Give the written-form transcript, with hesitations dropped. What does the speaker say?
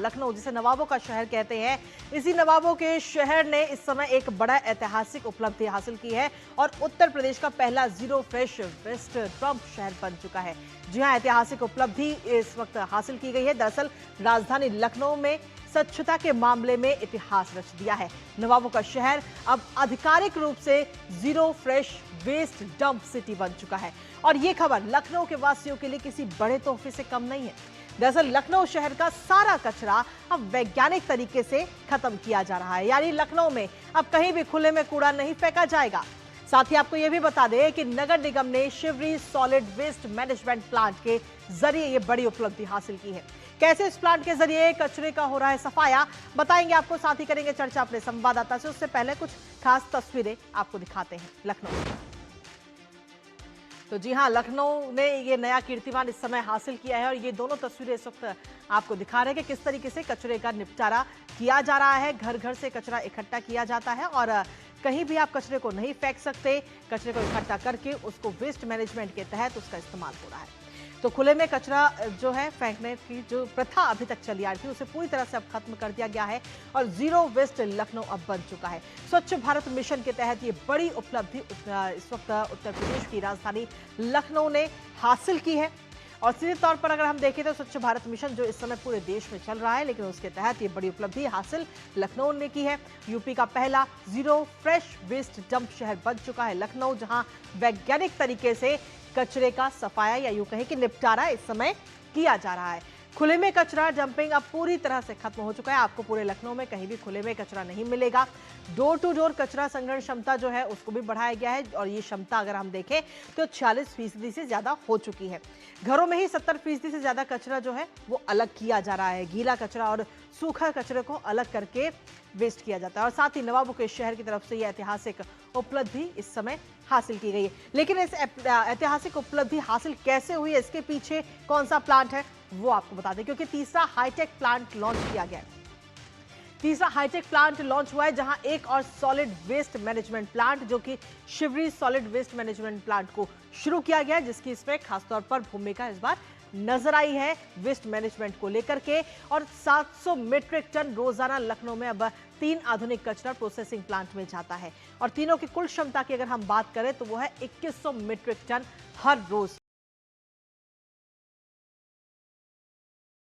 लखनऊ, जिसे नवाबों का शहर कहते हैं, इसी नवाबों के शहर ने इस समय एक बड़ा ऐतिहासिक उपलब्धि हासिल की है और उत्तर प्रदेश का पहला जीरो फ्रेश वेस्ट डंप शहर बन चुका है। जी हां, ऐतिहासिक उपलब्धि इस वक्त हासिल की गई है। दरअसल राजधानी लखनऊ में स्वच्छता के मामले में इतिहास रच दिया है। नवाबों का शहर अब आधिकारिक रूप से zero fresh waste dump city बन चुका है और ये खबर लखनऊ के वासियों के लिए किसी बड़े तोहफे से कम नहीं है। दरअसल लखनऊ शहर का सारा कचरा अब वैज्ञानिक तरीके से खत्म किया जा रहा है, यानी लखनऊ में अब कहीं भी खुले में कूड़ा नहीं फेंका जाएगा। साथ ही आपको यह भी बता दें कि नगर निगम ने Shivri solid waste management plant के जरिए ये बड़ी उपलब्धि हासिल की है। कैसे इस प्लांट के जरिए कचरे का हो रहा है सफाया, बताएंगे आपको, साथ ही करेंगे चर्चा अपने संवाददाता से। उससे पहले कुछ खास तस्वीरें आपको दिखाते हैं लखनऊ। तो जी हां, लखनऊ ने ये नया कीर्तिमान इस समय हासिल किया है और ये दोनों तस्वीरें इस वक्त आपको दिखा रहे हैं कि किस तरीके से कचरे का निपटारा किया जा रहा है। घर घर से कचरा इकट्ठा किया जाता है और कहीं भी आप कचरे को नहीं फेंक सकते। कचरे को इकट्ठा करके उसको वेस्ट मैनेजमेंट के तहत उसका इस्तेमाल हो रहा है। तो खुले में कचरा जो है फेंकने की जो प्रथा अभी तक चली आ रही थी, उसे पूरी तरह से अब खत्म कर दिया गया है और जीरो वेस्ट लखनऊ अब बन चुका है। स्वच्छ भारत मिशन के तहत ये बड़ी उपलब्धि इस वक्त उत्तर प्रदेश की राजधानी लखनऊ ने हासिल की है। और सीधे तौर पर अगर हम देखें तो स्वच्छ भारत मिशन जो इस समय पूरे देश में चल रहा है, लेकिन उसके तहत ये बड़ी उपलब्धि हासिल लखनऊ ने की है। यूपी का पहला जीरो फ्रेश वेस्ट डंप शहर बन चुका है लखनऊ, जहां वैज्ञानिक तरीके से कचरे का सफाया या यूं कहें कि निपटारा इस समय किया जा रहा है। खुले में कचरा डंपिंग अब पूरी तरह से खत्म हो चुका है। आपको पूरे लखनऊ में कहीं भी खुले में कचरा नहीं मिलेगा। डोर टू डोर कचरा संग्रहण क्षमता जो है उसको भी बढ़ाया गया है और ये क्षमता अगर हम देखें तो 46% से ज्यादा हो चुकी है। घरों में ही 70% से ज्यादा कचरा जो है वो अलग किया जा रहा है। गीला कचरा और सूखा कचरे को अलग करके वेस्ट किया जाता है और साथ ही नवाबों के शहर की तरफ से यह ऐतिहासिक उपलब्धि इस समय हासिल की गई है। लेकिन इस ऐतिहासिक उपलब्धि हासिल कैसे हुई है, इसके पीछे कौन सा प्लांट है वो आपको बता दें, क्योंकि तीसरा हाईटेक प्लांट लॉन्च किया गया है। तीसरा हाईटेक प्लांट लॉन्च हुआ है, जहां एक और सॉलिड वेस्ट मैनेजमेंट प्लांट जो कि Shivri solid waste management plant को शुरू किया गया है, जिसकी इसमें खासतौर पर भूमिका इस बार नजर आई है वेस्ट मैनेजमेंट को लेकर के। और 700 मीट्रिक टन रोजाना लखनऊ में अब 3 आधुनिक कचरा प्रोसेसिंग प्लांट में जाता है और तीनों की कुल क्षमता की अगर हम बात करें तो वो है 2100 मीट्रिक टन हर रोज।